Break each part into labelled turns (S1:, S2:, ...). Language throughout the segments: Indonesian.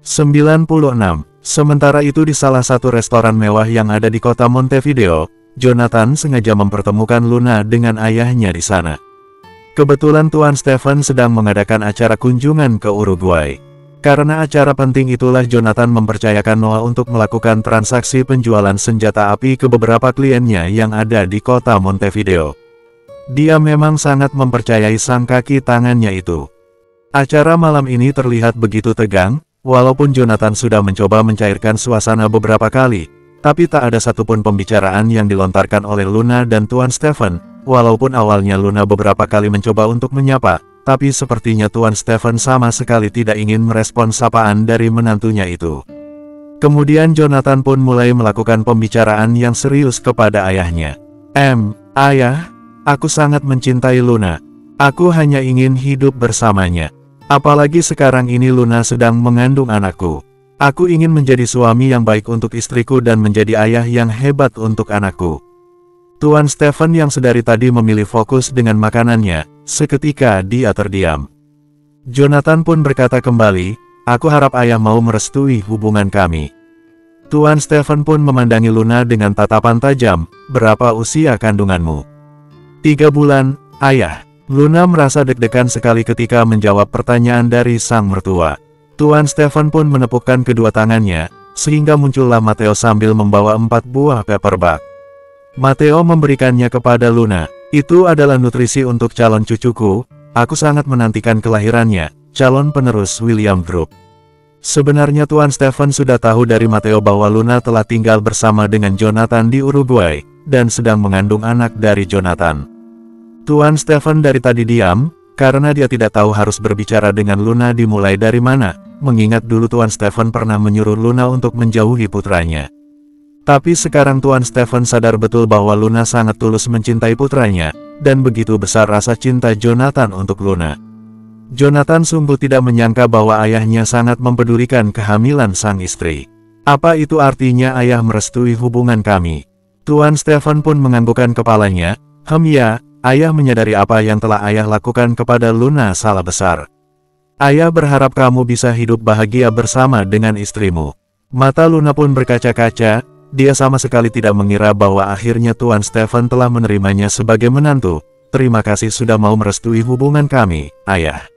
S1: 96. Sementara itu di salah satu restoran mewah yang ada di kota Montevideo, Jonathan sengaja mempertemukan Luna dengan ayahnya di sana. Kebetulan Tuan Stefan sedang mengadakan acara kunjungan ke Uruguay. Karena acara penting itulah Jonathan mempercayakan Noah untuk melakukan transaksi penjualan senjata api ke beberapa kliennya yang ada di kota Montevideo. Dia memang sangat mempercayai sang kaki tangannya itu. Acara malam ini terlihat begitu tegang, walaupun Jonathan sudah mencoba mencairkan suasana beberapa kali, tapi tak ada satupun pembicaraan yang dilontarkan oleh Luna dan Tuan Stefan, walaupun awalnya Luna beberapa kali mencoba untuk menyapa, tapi sepertinya Tuan Stefan sama sekali tidak ingin merespon sapaan dari menantunya itu. Kemudian Jonathan pun mulai melakukan pembicaraan yang serius kepada ayahnya. Ayah, aku sangat mencintai Luna. Aku hanya ingin hidup bersamanya. Apalagi sekarang ini Luna sedang mengandung anakku. Aku ingin menjadi suami yang baik untuk istriku dan menjadi ayah yang hebat untuk anakku. Tuan Stefan yang sedari tadi memilih fokus dengan makanannya, seketika dia terdiam. Jonathan pun berkata kembali, aku harap ayah mau merestui hubungan kami. Tuan Stefan pun memandangi Luna dengan tatapan tajam, berapa usia kandunganmu? 3 bulan, ayah. Luna merasa deg-degan sekali ketika menjawab pertanyaan dari sang mertua. Tuan Stefan pun menepukkan kedua tangannya, sehingga muncullah Matteo sambil membawa 4 buah paperback. Matteo memberikannya kepada Luna. Itu adalah nutrisi untuk calon cucuku, aku sangat menantikan kelahirannya, calon penerus William Group. Sebenarnya Tuan Stefan sudah tahu dari Matteo bahwa Luna telah tinggal bersama dengan Jonathan di Uruguay, dan sedang mengandung anak dari Jonathan. Tuan Stefan dari tadi diam, karena dia tidak tahu harus berbicara dengan Luna dimulai dari mana, mengingat dulu Tuan Stefan pernah menyuruh Luna untuk menjauhi putranya. Tapi sekarang Tuan Stefan sadar betul bahwa Luna sangat tulus mencintai putranya, dan begitu besar rasa cinta Jonathan untuk Luna. Jonathan sungguh tidak menyangka bahwa ayahnya sangat mempedulikan kehamilan sang istri. Apa itu artinya ayah merestui hubungan kami? Tuan Stefan pun menganggukkan kepalanya, ya. Ayah menyadari apa yang telah ayah lakukan kepada Luna salah besar. Ayah berharap kamu bisa hidup bahagia bersama dengan istrimu. Mata Luna pun berkaca-kaca, dia sama sekali tidak mengira bahwa akhirnya Tuan Stefan telah menerimanya sebagai menantu. Terima kasih sudah mau merestui hubungan kami, ayah.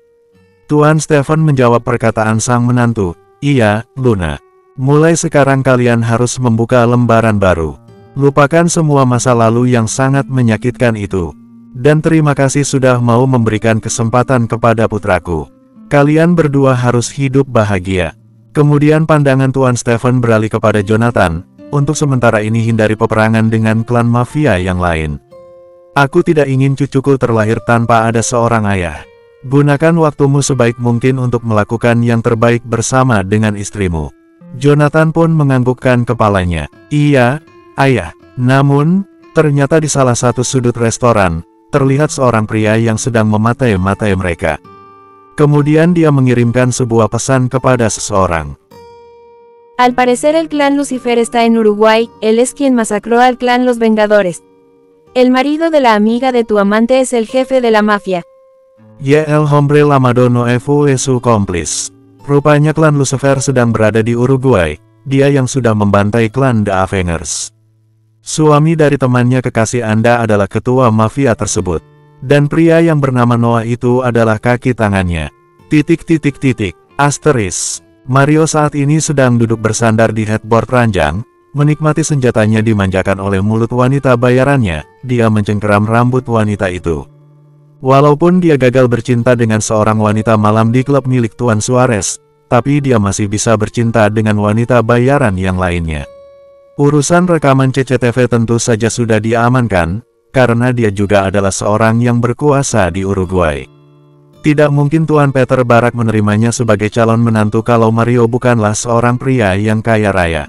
S1: Tuan Stefan menjawab perkataan sang menantu, iya, Luna. Mulai sekarang kalian harus membuka lembaran baru. Lupakan semua masa lalu yang sangat menyakitkan itu. Dan terima kasih sudah mau memberikan kesempatan kepada putraku. Kalian berdua harus hidup bahagia. Kemudian pandangan Tuan Stefan beralih kepada Jonathan, untuk sementara ini hindari peperangan dengan klan mafia yang lain. Aku tidak ingin cucuku terlahir tanpa ada seorang ayah. Gunakan waktumu sebaik mungkin untuk melakukan yang terbaik bersama dengan istrimu. Jonathan pun menganggukkan kepalanya. Iya, ayah. Namun, ternyata di salah satu sudut restoran, terlihat seorang pria yang sedang mematai-matai mereka. Kemudian dia mengirimkan sebuah pesan kepada seseorang.
S2: Al parecer el clan Lucifer está en Uruguay, él es quien masacró al clan Los Vengadores. El marido de la amiga de tu amante es el jefe de la mafia.
S1: Ya el hombre llamado Noefu es su cómplice. Rupanya klan Lucifer sedang berada di Uruguay, dia yang sudah membantai klan The Avengers. Suami dari temannya kekasih Anda adalah ketua mafia tersebut. Dan pria yang bernama Noah itu adalah kaki tangannya. Asteris. Mario saat ini sedang duduk bersandar di headboard ranjang, menikmati senjatanya dimanjakan oleh mulut wanita bayarannya, dia mencengkeram rambut wanita itu. Walaupun dia gagal bercinta dengan seorang wanita malam di klub milik Tuan Suarez, tapi dia masih bisa bercinta dengan wanita bayaran yang lainnya. Urusan rekaman CCTV tentu saja sudah diamankan, karena dia juga adalah seorang yang berkuasa di Uruguay. Tidak mungkin Tuan Peter Barak menerimanya sebagai calon menantu kalau Mario bukanlah seorang pria yang kaya raya.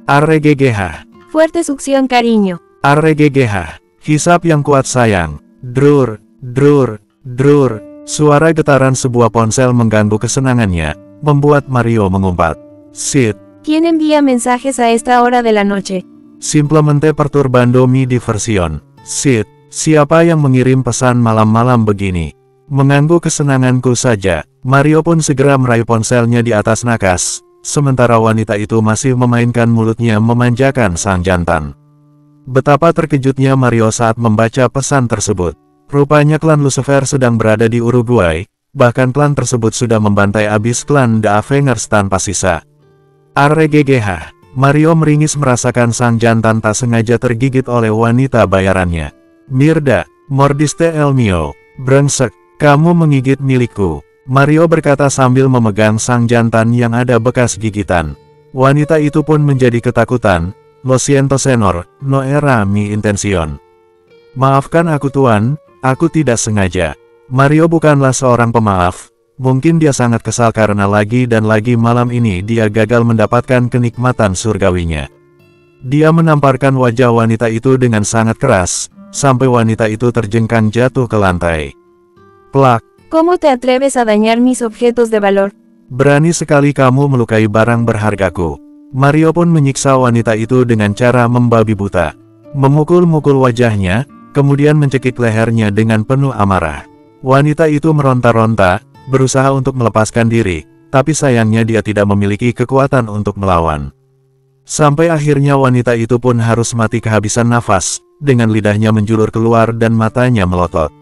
S1: RGGH.
S2: Fuerte succión cariño.
S1: RGGH. Hisap yang kuat sayang. Drur, drur, drur. Suara getaran sebuah ponsel mengganggu kesenangannya, membuat Mario mengumpat. Sit.
S2: ¿Quién envía mensajes a esta hora de la noche?
S1: Simplemente perturbando mi diversión. Sit, siapa yang mengirim pesan malam-malam begini? Mengganggu kesenanganku saja. Mario pun segera meraih ponselnya di atas nakas, sementara wanita itu masih memainkan mulutnya memanjakan sang jantan. Betapa terkejutnya Mario saat membaca pesan tersebut. Rupanya klan Lucifer sedang berada di Uruguay, bahkan klan tersebut sudah membantai abis klan The Avengers tanpa sisa. RGGH. Mario meringis merasakan sang jantan tak sengaja tergigit oleh wanita bayarannya. Mirda, mordiste el mio, brengsek, kamu menggigit milikku. Mario berkata sambil memegang sang jantan yang ada bekas gigitan. Wanita itu pun menjadi ketakutan. Lo siento senor, no era mi intención. Maafkan aku tuan, aku tidak sengaja. Mario bukanlah seorang pemaaf. Mungkin dia sangat kesal karena lagi dan lagi malam ini dia gagal mendapatkan kenikmatan surgawinya. Dia menamparkan wajah wanita itu dengan sangat keras, sampai wanita itu terjengkang jatuh ke lantai. Plak.
S2: ¿Cómo te atreves a dañar mis objetos de valor?
S1: Berani sekali kamu melukai barang berhargaku. Mario pun menyiksa wanita itu dengan cara membabi buta. Memukul-mukul wajahnya, kemudian mencekik lehernya dengan penuh amarah. Wanita itu meronta-ronta, berusaha untuk melepaskan diri, tapi sayangnya dia tidak memiliki kekuatan untuk melawan. Sampai akhirnya wanita itu pun harus mati kehabisan nafas, dengan lidahnya menjulur keluar dan matanya melotot.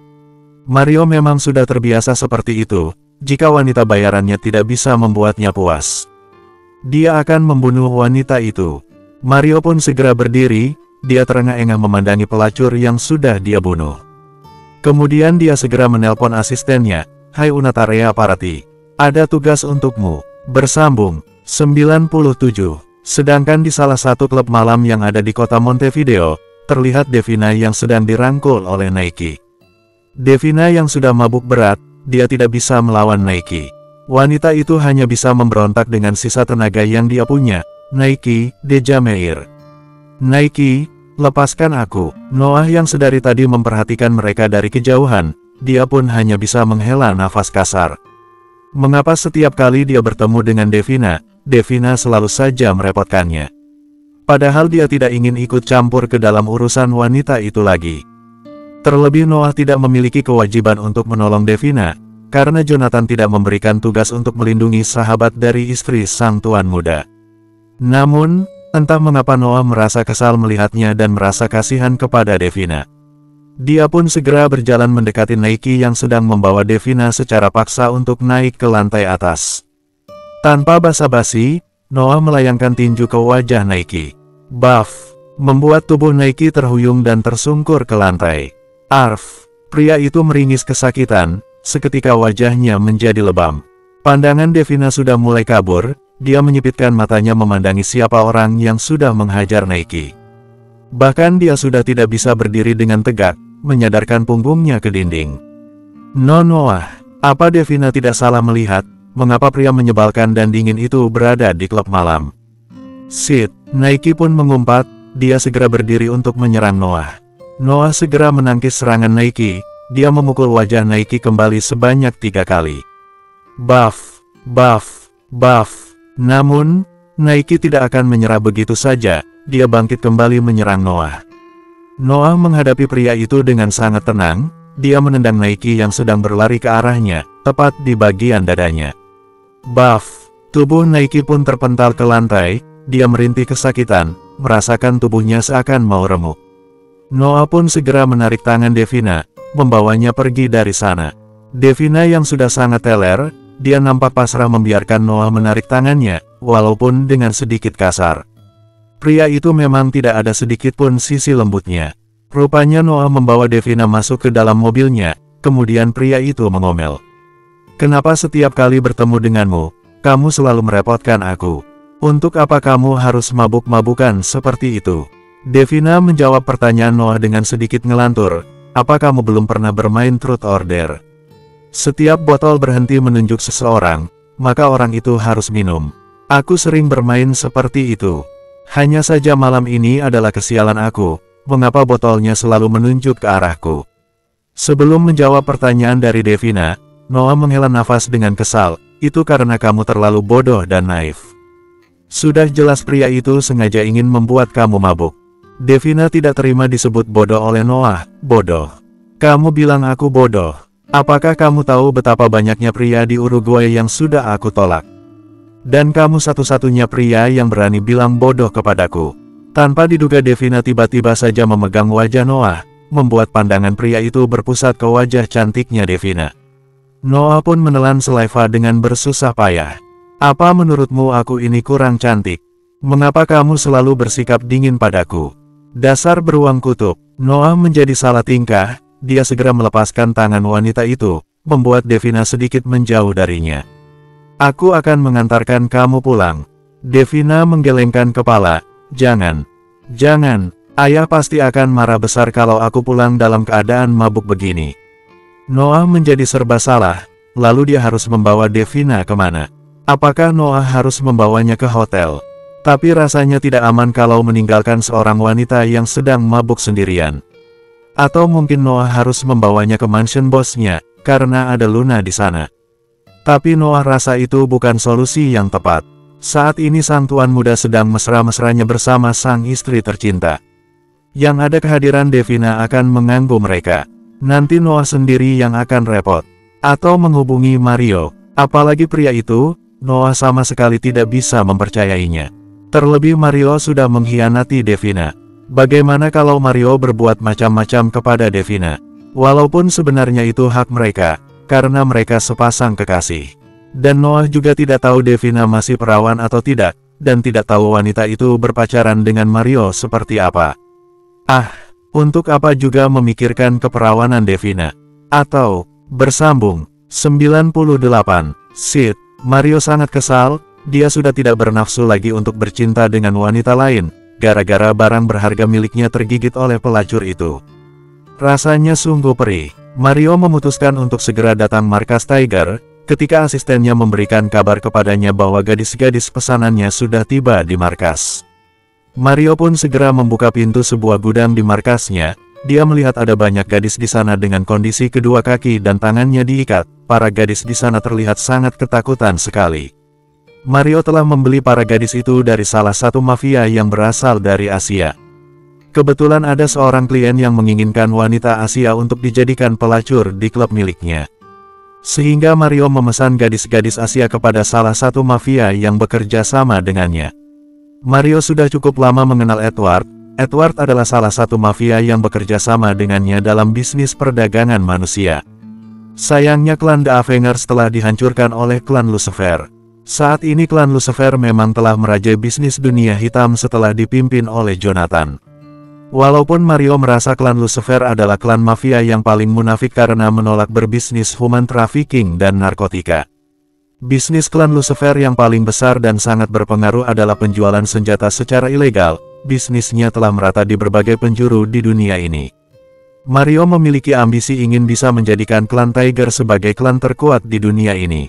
S1: Mario memang sudah terbiasa seperti itu, jika wanita bayarannya tidak bisa membuatnya puas. Dia akan membunuh wanita itu. Mario pun segera berdiri, dia terengah-engah memandangi pelacur yang sudah dia bunuh. Kemudian dia segera menelpon asistennya, "Hai Unatarea Parati, ada tugas untukmu." Bersambung, 97. Sedangkan di salah satu klub malam yang ada di kota Montevideo, terlihat Devina yang sedang dirangkul oleh Naiki. Devina yang sudah mabuk berat, dia tidak bisa melawan Naiki. Wanita itu hanya bisa memberontak dengan sisa tenaga yang dia punya. "Naiki, Deja Meir. Naiki, lepaskan aku." Noah yang sedari tadi memperhatikan mereka dari kejauhan, dia pun hanya bisa menghela nafas kasar. Mengapa setiap kali dia bertemu dengan Devina, Devina selalu saja merepotkannya? Padahal dia tidak ingin ikut campur ke dalam urusan wanita itu lagi. Terlebih Noah tidak memiliki kewajiban untuk menolong Devina, karena Jonathan tidak memberikan tugas untuk melindungi sahabat dari istri sang tuan muda. Namun, entah mengapa Noah merasa kesal melihatnya dan merasa kasihan kepada Devina. Dia pun segera berjalan mendekati Naiki yang sedang membawa Devina secara paksa untuk naik ke lantai atas. Tanpa basa-basi, Noah melayangkan tinju ke wajah Naiki. Buff, membuat tubuh Naiki terhuyung dan tersungkur ke lantai. Arf, pria itu meringis kesakitan, seketika wajahnya menjadi lebam. Pandangan Devina sudah mulai kabur, dia menyipitkan matanya memandangi siapa orang yang sudah menghajar Naiki. Bahkan dia sudah tidak bisa berdiri dengan tegak, menyadarkan punggungnya ke dinding. Noah, apa Devina tidak salah melihat, mengapa pria menyebalkan dan dingin itu berada di klub malam? Sit, Naiki pun mengumpat, dia segera berdiri untuk menyerang Noah. Noah segera menangkis serangan Naiki, dia memukul wajah Naiki kembali sebanyak 3 kali. Buff, buff, buff. Namun, Naiki tidak akan menyerah begitu saja, dia bangkit kembali menyerang Noah. Noah menghadapi pria itu dengan sangat tenang, dia menendang Naiki yang sedang berlari ke arahnya, tepat di bagian dadanya. Buff, tubuh Naiki pun terpental ke lantai, dia merintih kesakitan, merasakan tubuhnya seakan mau remuk. Noah pun segera menarik tangan Devina, membawanya pergi dari sana. Devina yang sudah sangat teler, dia nampak pasrah membiarkan Noah menarik tangannya, walaupun dengan sedikit kasar. Pria itu memang tidak ada sedikit pun sisi lembutnya. Rupanya Noah membawa Devina masuk ke dalam mobilnya, kemudian pria itu mengomel. "Kenapa setiap kali bertemu denganmu, kamu selalu merepotkan aku? Untuk apa kamu harus mabuk-mabukan seperti itu?" Devina menjawab pertanyaan Noah dengan sedikit ngelantur, "Apa kamu belum pernah bermain Truth or Dare? Setiap botol berhenti menunjuk seseorang, maka orang itu harus minum. Aku sering bermain seperti itu. Hanya saja malam ini adalah kesialan aku, mengapa botolnya selalu menunjuk ke arahku?" Sebelum menjawab pertanyaan dari Devina, Noah menghela nafas dengan kesal, "Itu karena kamu terlalu bodoh dan naif. Sudah jelas pria itu sengaja ingin membuat kamu mabuk." Devina tidak terima disebut bodoh oleh Noah. "Bodoh? Kamu bilang aku bodoh? Apakah kamu tahu betapa banyaknya pria di Uruguay yang sudah aku tolak? Dan kamu satu-satunya pria yang berani bilang bodoh kepadaku. Tanpa diduga Devina tiba-tiba saja memegang wajah Noah, membuat pandangan pria itu berpusat ke wajah cantiknya Devina. Noah pun menelan saliva dengan bersusah payah. Apa menurutmu aku ini kurang cantik? Mengapa kamu selalu bersikap dingin padaku? Dasar beruang kutub. Noah menjadi salah tingkah, dia segera melepaskan tangan wanita itu, membuat Devina sedikit menjauh darinya. Aku akan mengantarkan kamu pulang. Devina menggelengkan kepala. Jangan. Jangan. Ayah pasti akan marah besar kalau aku pulang dalam keadaan mabuk begini. Noah menjadi serba salah, lalu dia harus membawa Devina kemana? Apakah Noah harus membawanya ke hotel? Tapi rasanya tidak aman kalau meninggalkan seorang wanita yang sedang mabuk sendirian. Atau mungkin Noah harus membawanya ke mansion bosnya, karena ada Luna di sana. Tapi Noah rasa itu bukan solusi yang tepat. Saat ini sang tuan muda sedang mesra-mesranya bersama sang istri tercinta. Yang ada kehadiran Devina akan mengganggu mereka. Nanti Noah sendiri yang akan repot. Atau menghubungi Mario. Apalagi pria itu, Noah sama sekali tidak bisa mempercayainya. Terlebih Mario sudah mengkhianati Devina. Bagaimana kalau Mario berbuat macam-macam kepada Devina? Walaupun sebenarnya itu hak mereka, karena mereka sepasang kekasih. Dan Noah juga tidak tahu Devina masih perawan atau tidak, dan tidak tahu wanita itu berpacaran dengan Mario seperti apa. Untuk apa juga memikirkan keperawanan Devina? Atau, bersambung, 98, Sid, Mario sangat kesal. Dia sudah tidak bernafsu lagi untuk bercinta dengan wanita lain, gara-gara barang berharga miliknya tergigit oleh pelacur itu. Rasanya sungguh perih. Mario memutuskan untuk segera datang markas Tiger, ketika asistennya memberikan kabar kepadanya bahwa gadis-gadis pesanannya sudah tiba di markas. Mario pun segera membuka pintu sebuah gudang di markasnya. Dia melihat ada banyak gadis di sana dengan kondisi kedua kaki dan tangannya diikat. Para gadis di sana terlihat sangat ketakutan sekali. Mario telah membeli para gadis itu dari salah satu mafia yang berasal dari Asia. Kebetulan ada seorang klien yang menginginkan wanita Asia untuk dijadikan pelacur di klub miliknya. Sehingga Mario memesan gadis-gadis Asia kepada salah satu mafia yang bekerja sama dengannya. Mario sudah cukup lama mengenal Edward. Edward adalah salah satu mafia yang bekerja sama dengannya dalam bisnis perdagangan manusia. Sayangnya klan The Avengers telah dihancurkan oleh klan Lucifer. Saat ini klan Lucifer memang telah merajai bisnis dunia hitam setelah dipimpin oleh Jonathan. Walaupun Mario merasa klan Lucifer adalah klan mafia yang paling munafik karena menolak berbisnis human trafficking dan narkotika. Bisnis klan Lucifer yang paling besar dan sangat berpengaruh adalah penjualan senjata secara ilegal. Bisnisnya telah merata di berbagai penjuru di dunia ini. Mario memiliki ambisi ingin bisa menjadikan klan Tiger sebagai klan terkuat di dunia ini.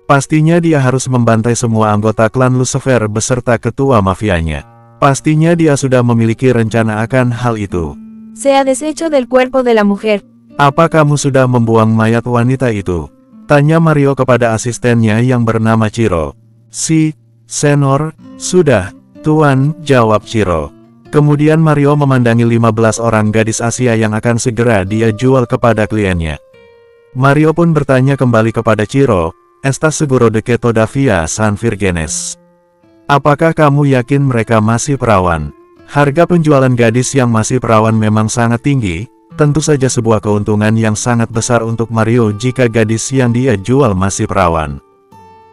S1: Pastinya dia harus membantai semua anggota klan Lucifer beserta ketua mafianya. Pastinya dia sudah memiliki rencana akan hal itu.
S2: Se ha deshecho del cuerpo de la mujer.
S1: Apa kamu sudah membuang mayat wanita itu? Tanya Mario kepada asistennya yang bernama Chiro. Si, Senor, sudah, Tuan, jawab Chiro. Kemudian Mario memandangi 15 orang gadis Asia yang akan segera dia jual kepada kliennya. Mario pun bertanya kembali kepada Chiro. ¿Estás seguro de que todavía son vírgenes? Apakah kamu yakin mereka masih perawan? Harga penjualan gadis yang masih perawan memang sangat tinggi, tentu saja sebuah keuntungan yang sangat besar untuk Mario jika gadis yang dia jual masih perawan.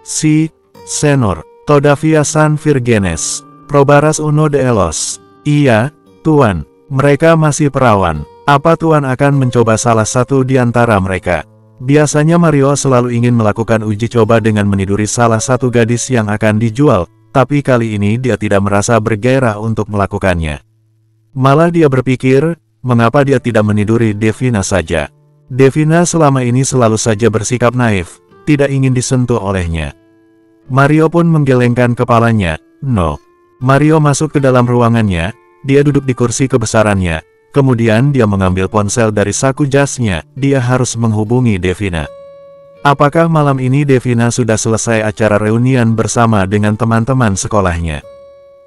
S1: Si, Senor, todavía son vírgenes. Probarás uno de ellos. Iya, Tuan, mereka masih perawan. Apa Tuan akan mencoba salah satu di antara mereka? Biasanya Mario selalu ingin melakukan uji coba dengan meniduri salah satu gadis yang akan dijual, tapi kali ini dia tidak merasa bergairah untuk melakukannya. Malah dia berpikir, mengapa dia tidak meniduri Devina saja? Devina selama ini selalu saja bersikap naif, tidak ingin disentuh olehnya. Mario pun menggelengkan kepalanya. No. Mario masuk ke dalam ruangannya, dia duduk di kursi kebesarannya. Kemudian dia mengambil ponsel dari saku jasnya, dia harus menghubungi Devina. Apakah malam ini Devina sudah selesai acara reunian bersama dengan teman-teman sekolahnya?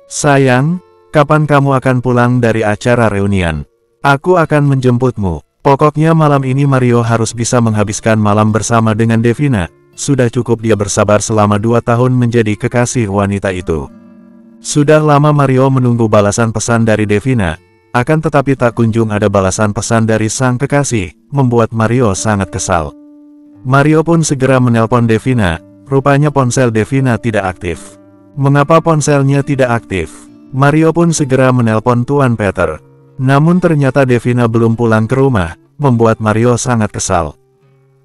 S1: Sayang, kapan kamu akan pulang dari acara reunian? Aku akan menjemputmu. Pokoknya malam ini Mario harus bisa menghabiskan malam bersama dengan Devina. Sudah cukup dia bersabar selama 2 tahun menjadi kekasih wanita itu. Sudah lama Mario menunggu balasan pesan dari Devina, akan tetapi tak kunjung ada balasan pesan dari sang kekasih, membuat Mario sangat kesal. Mario pun segera menelpon Devina, rupanya ponsel Devina tidak aktif. Mengapa ponselnya tidak aktif? Mario pun segera menelpon Tuan Peter. Namun ternyata Devina belum pulang ke rumah, membuat Mario sangat kesal.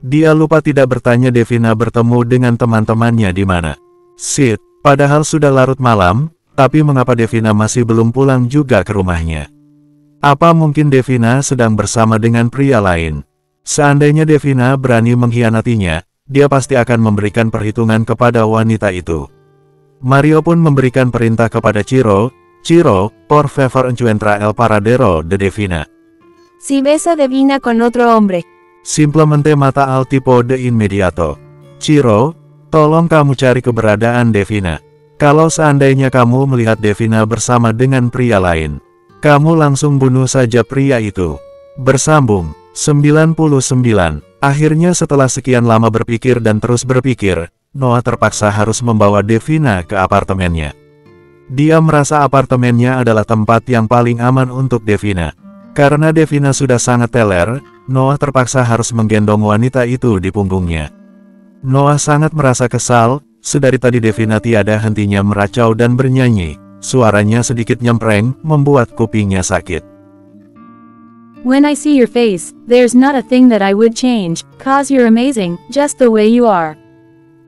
S1: Dia lupa tidak bertanya Devina bertemu dengan teman-temannya di mana. Sid, padahal sudah larut malam, tapi mengapa Devina masih belum pulang juga ke rumahnya? Apa mungkin Devina sedang bersama dengan pria lain? Seandainya Devina berani mengkhianatinya, dia pasti akan memberikan perhitungan kepada wanita itu. Mario pun memberikan perintah kepada Chiro, Chiro, por favor encuentra el paradero de Devina.
S2: Si ves a Devina con otro hombre,
S1: Simplemente mata al tipo de inmediato. Chiro, tolong kamu cari keberadaan Devina. Kalau seandainya kamu melihat Devina bersama dengan pria lain, kamu langsung bunuh saja pria itu. Bersambung, 99. Akhirnya setelah sekian lama berpikir dan terus berpikir, Noah terpaksa harus membawa Devina ke apartemennya. Dia merasa apartemennya adalah tempat yang paling aman untuk Devina. Karena Devina sudah sangat teler, Noah terpaksa harus menggendong wanita itu di punggungnya. Noah sangat merasa kesal, sedari tadi Devina tiada hentinya meracau dan bernyanyi. Suaranya sedikit nyempreng, membuat kupingnya sakit.
S3: When I see your face, there's not a thing that I would change, 'cause you're amazing, just the way you are.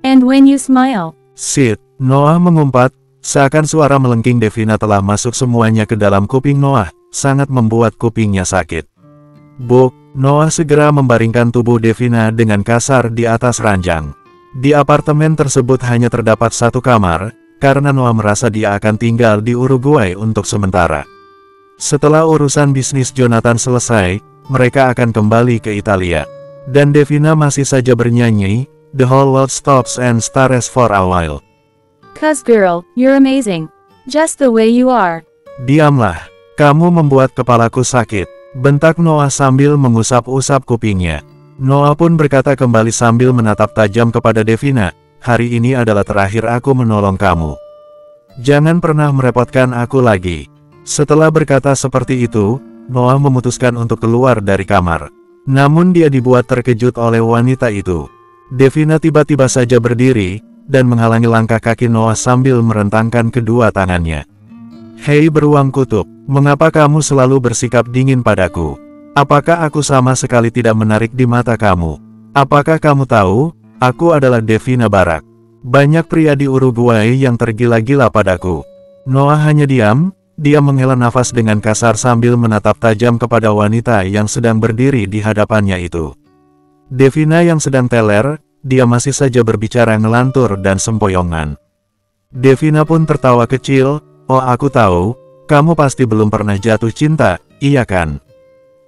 S3: And when you smile.
S1: Sid, Noah mengumpat, seakan suara melengking Devina telah masuk semuanya ke dalam kuping Noah, sangat membuat kupingnya sakit. Buk, Noah segera membaringkan tubuh Devina dengan kasar di atas ranjang. Di apartemen tersebut hanya terdapat satu kamar, karena Noah merasa dia akan tinggal di Uruguay untuk sementara. Setelah urusan bisnis Jonathan selesai, mereka akan kembali ke Italia. Dan Devina masih saja bernyanyi, "The whole world stops and stares for a while."
S3: 'Cause girl, you're amazing. Just the way you are.
S1: Diamlah, kamu membuat kepalaku sakit, bentak Noah sambil mengusap-usap kupingnya. Noah pun berkata kembali sambil menatap tajam kepada Devina, "Hari ini adalah terakhir aku menolong kamu. Jangan pernah merepotkan aku lagi." Setelah berkata seperti itu, Noah memutuskan untuk keluar dari kamar. Namun dia dibuat terkejut oleh wanita itu. Devina tiba-tiba saja berdiri, dan menghalangi langkah kaki Noah sambil merentangkan kedua tangannya. "Hei beruang kutub, mengapa kamu selalu bersikap dingin padaku? Apakah aku sama sekali tidak menarik di mata kamu? Apakah kamu tahu, aku adalah Devina Barak. Banyak pria di Uruguay yang tergila-gila padaku." Noah hanya diam, dia menghela nafas dengan kasar sambil menatap tajam kepada wanita yang sedang berdiri di hadapannya itu. Devina yang sedang teler, dia masih saja berbicara ngelantur dan sempoyongan. Devina pun tertawa kecil, "Oh aku tahu, kamu pasti belum pernah jatuh cinta, iya kan?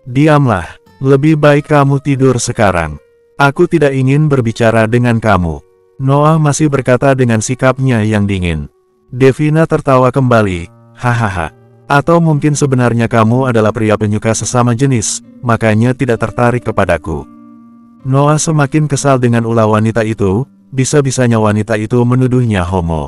S1: Diamlah, lebih baik kamu tidur sekarang. Aku tidak ingin berbicara dengan kamu." Noah masih berkata dengan sikapnya yang dingin. Devina tertawa kembali, "Hahaha. Atau mungkin sebenarnya kamu adalah pria penyuka sesama jenis, makanya tidak tertarik kepadaku." Noah semakin kesal dengan ulah wanita itu, bisa-bisanya wanita itu menuduhnya homo.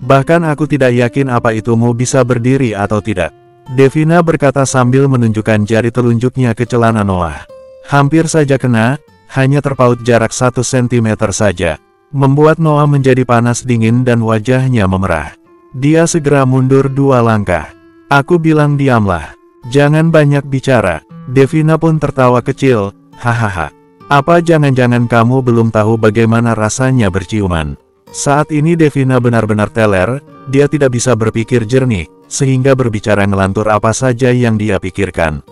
S1: "Bahkan aku tidak yakin apa itumu bisa berdiri atau tidak," Devina berkata sambil menunjukkan jari telunjuknya ke celana Noah. Hampir saja kena, hanya terpaut jarak 1 cm saja. Membuat Noah menjadi panas dingin dan wajahnya memerah. Dia segera mundur 2 langkah. "Aku bilang diamlah. Jangan banyak bicara." Devina pun tertawa kecil, "Hahaha. Apa jangan-jangan kamu belum tahu bagaimana rasanya berciuman?" Saat ini Devina benar-benar teler, dia tidak bisa berpikir jernih, sehingga berbicara ngelantur apa saja yang dia pikirkan.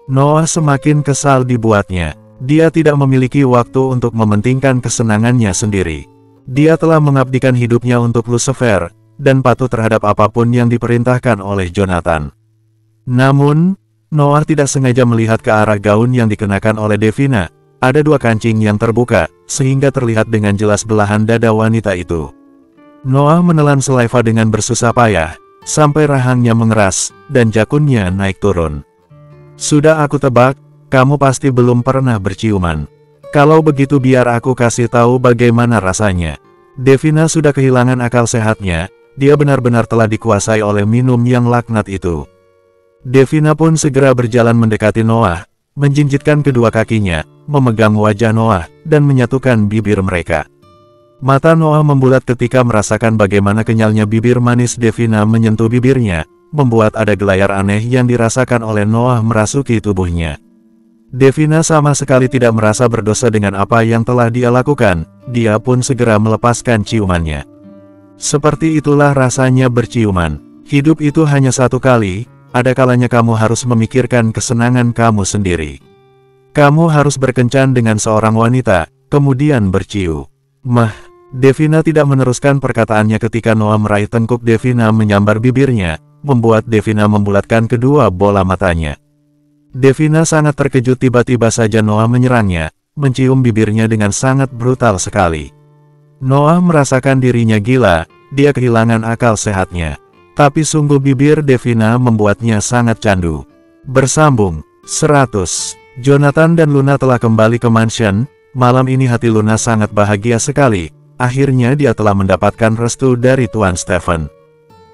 S1: Noah semakin kesal dibuatnya. Dia tidak memiliki waktu untuk mementingkan kesenangannya sendiri. Dia telah mengabdikan hidupnya untuk Lucifer, dan patuh terhadap apapun yang diperintahkan oleh Jonathan. Namun, Noah tidak sengaja melihat ke arah gaun yang dikenakan oleh Devina. Ada 2 kancing yang terbuka, sehingga terlihat dengan jelas belahan dada wanita itu. Noah menelan saliva dengan bersusah payah, sampai rahangnya mengeras, dan jakunnya naik turun. "Sudah aku tebak, kamu pasti belum pernah berciuman. Kalau begitu biar aku kasih tahu bagaimana rasanya. Devina sudah kehilangan akal sehatnya, dia benar-benar telah dikuasai oleh minum yang laknat itu. Devina pun segera berjalan mendekati Noah, menjinjitkan kedua kakinya, memegang wajah Noah, dan menyatukan bibir mereka. Mata Noah membulat ketika merasakan bagaimana kenyalnya bibir manis Devina menyentuh bibirnya, membuat ada gelayar aneh yang dirasakan oleh Noah merasuki tubuhnya. Devina sama sekali tidak merasa berdosa dengan apa yang telah dia lakukan, dia pun segera melepaskan ciumannya. Seperti itulah rasanya berciuman. Hidup itu hanya satu kali, ada kalanya kamu harus memikirkan kesenangan kamu sendiri. Kamu harus berkencan dengan seorang wanita, kemudian bercium. Devina tidak meneruskan perkataannya ketika Noah meraih tengkuk Devina menyambar bibirnya, membuat Devina membulatkan kedua bola matanya. Devina sangat terkejut tiba-tiba saja Noah menyerangnya, mencium bibirnya dengan sangat brutal sekali. Noah merasakan dirinya gila, dia kehilangan akal sehatnya. Tapi sungguh bibir Devina membuatnya sangat candu. Bersambung 100. Jonathan dan Luna telah kembali ke mansion. Malam ini hati Luna sangat bahagia sekali. Akhirnya dia telah mendapatkan restu dari Tuan Stephen.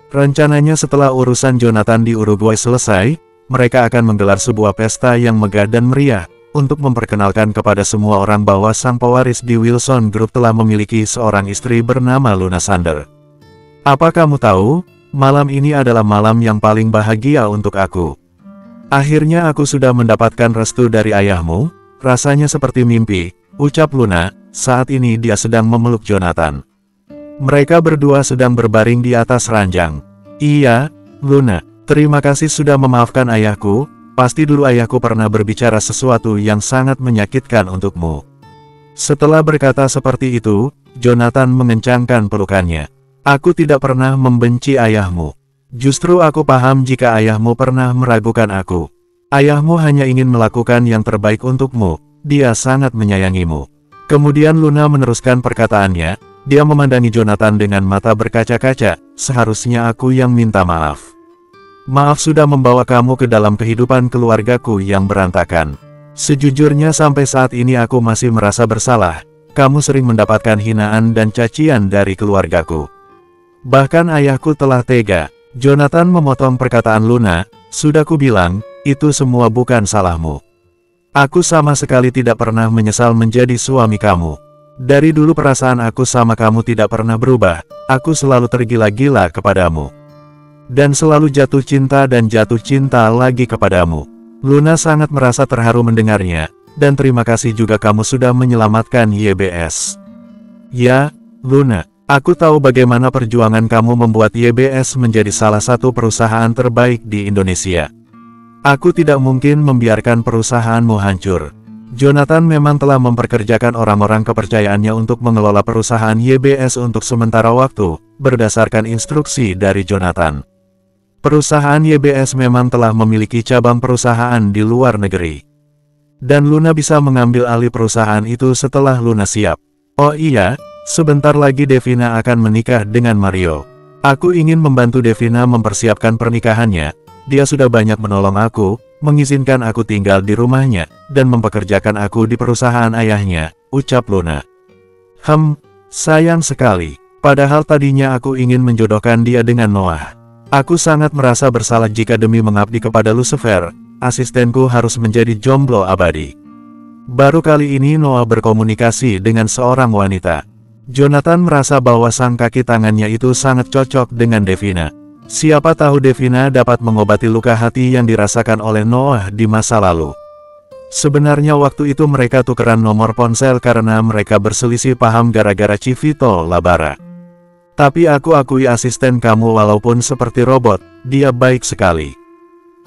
S1: Rencananya setelah urusan Jonathan di Uruguay selesai, mereka akan menggelar sebuah pesta yang megah dan meriah, untuk memperkenalkan kepada semua orang bahwa sang pewaris di Wilson Group telah memiliki seorang istri bernama Luna Sander. Apa kamu tahu? Malam ini adalah malam yang paling bahagia untuk aku. Akhirnya aku sudah mendapatkan restu dari ayahmu, rasanya seperti mimpi, ucap Luna, saat ini dia sedang memeluk Jonathan. Mereka berdua sedang berbaring di atas ranjang. Iya, Luna, terima kasih sudah memaafkan ayahku, pasti dulu ayahku pernah berbicara sesuatu yang sangat menyakitkan untukmu. Setelah berkata seperti itu, Jonathan mengencangkan pelukannya. Aku tidak pernah membenci ayahmu. Justru aku paham jika ayahmu pernah meragukan aku. Ayahmu hanya ingin melakukan yang terbaik untukmu, dia sangat menyayangimu. Kemudian Luna meneruskan perkataannya, dia memandangi Jonathan dengan mata berkaca-kaca, seharusnya aku yang minta maaf. Maaf sudah membawa kamu ke dalam kehidupan keluargaku yang berantakan. Sejujurnya sampai saat ini aku masih merasa bersalah, kamu sering mendapatkan hinaan dan cacian dari keluargaku. Bahkan ayahku telah tega. Jonathan memotong perkataan Luna, sudah kubilang, itu semua bukan salahmu. Aku sama sekali tidak pernah menyesal menjadi suami kamu. Dari dulu perasaan aku sama kamu tidak pernah berubah, aku selalu tergila-gila kepadamu. Dan selalu jatuh cinta lagi kepadamu. Luna sangat merasa terharu mendengarnya, dan terima kasih juga kamu sudah menyelamatkan YBS. Ya, Luna. Aku tahu bagaimana perjuangan kamu membuat YBS menjadi salah satu perusahaan terbaik di Indonesia. Aku tidak mungkin membiarkan perusahaanmu hancur. Jonathan memang telah memperkerjakan orang-orang kepercayaannya untuk mengelola perusahaan YBS untuk sementara waktu, berdasarkan instruksi dari Jonathan. Perusahaan YBS memang telah memiliki cabang perusahaan di luar negeri. Dan Luna bisa mengambil alih perusahaan itu setelah Luna siap. Oh iya, sebentar lagi Devina akan menikah dengan Mario. Aku ingin membantu Devina mempersiapkan pernikahannya. Dia sudah banyak menolong aku, mengizinkan aku tinggal di rumahnya, dan mempekerjakan aku di perusahaan ayahnya, ucap Luna. Sayang sekali. Padahal tadinya aku ingin menjodohkan dia dengan Noah. Aku sangat merasa bersalah jika demi mengabdi kepada Lucifer, asistenku harus menjadi jomblo abadi. Baru kali ini Noah berkomunikasi dengan seorang wanita. Jonathan merasa bahwa sang kaki tangannya itu sangat cocok dengan Devina. Siapa tahu Devina dapat mengobati luka hati yang dirasakan oleh Noah di masa lalu. Sebenarnya waktu itu mereka tukeran nomor ponsel karena mereka berselisih paham gara-gara Civito Labara. Tapi aku akui asisten kamu walaupun seperti robot, dia baik sekali.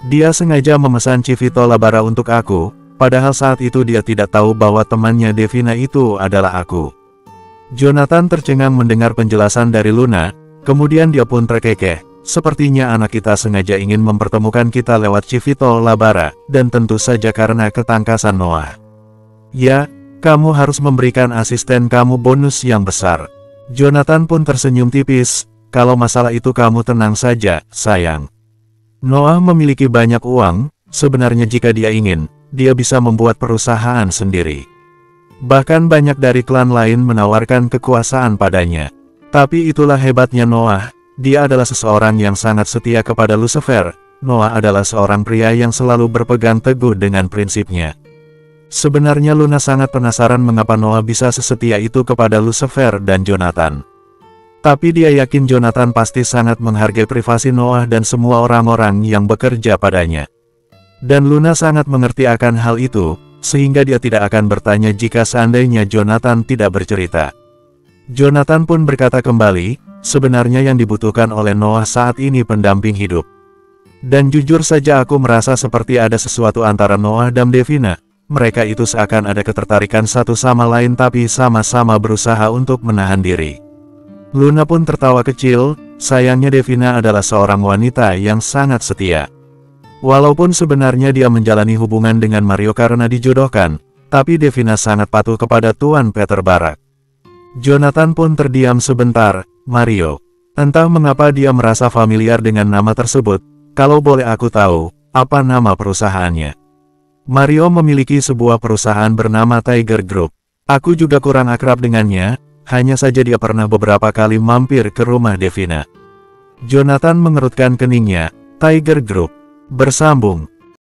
S1: Dia sengaja memesan Civito Labara untuk aku, padahal saat itu dia tidak tahu bahwa temannya Devina itu adalah aku. Jonathan tercengang mendengar penjelasan dari Luna, kemudian dia pun terkekeh. Sepertinya anak kita sengaja ingin mempertemukan kita lewat Civito Labara, dan tentu saja karena ketangkasan Noah. Ya, kamu harus memberikan asisten kamu bonus yang besar. Jonathan pun tersenyum tipis, kalau masalah itu kamu tenang saja, sayang. Noah memiliki banyak uang, sebenarnya jika dia ingin, dia bisa membuat perusahaan sendiri. Bahkan banyak dari klan lain menawarkan kekuasaan padanya. Tapi itulah hebatnya Noah, dia adalah seseorang yang sangat setia kepada Lucifer. Noah adalah seorang pria yang selalu berpegang teguh dengan prinsipnya. Sebenarnya Luna sangat penasaran mengapa Noah bisa sesetia itu kepada Lucifer dan Jonathan. Tapi dia yakin Jonathan pasti sangat menghargai privasi Noah dan semua orang-orang yang bekerja padanya. Dan Luna sangat mengerti akan hal itu, sehingga dia tidak akan bertanya jika seandainya Jonathan tidak bercerita. Jonathan pun berkata kembali, sebenarnya yang dibutuhkan oleh Noah saat ini pendamping hidup. Dan jujur saja aku merasa seperti ada sesuatu antara Noah dan Devina. Mereka itu seakan ada ketertarikan satu sama lain tapi sama-sama berusaha untuk menahan diri. Luna pun tertawa kecil, sayangnya Devina adalah seorang wanita yang sangat setia. Walaupun sebenarnya dia menjalani hubungan dengan Mario karena dijodohkan, tapi Devina sangat patuh kepada Tuan Peter Barak. Jonathan pun terdiam sebentar. Mario, entah mengapa dia merasa familiar dengan nama tersebut. Kalau boleh aku tahu, apa nama perusahaannya? Mario memiliki sebuah perusahaan bernama Tiger Group. Aku juga kurang akrab dengannya, hanya saja dia pernah beberapa kali mampir ke rumah Devina. Jonathan mengerutkan keningnya. Tiger Group. Bersambung.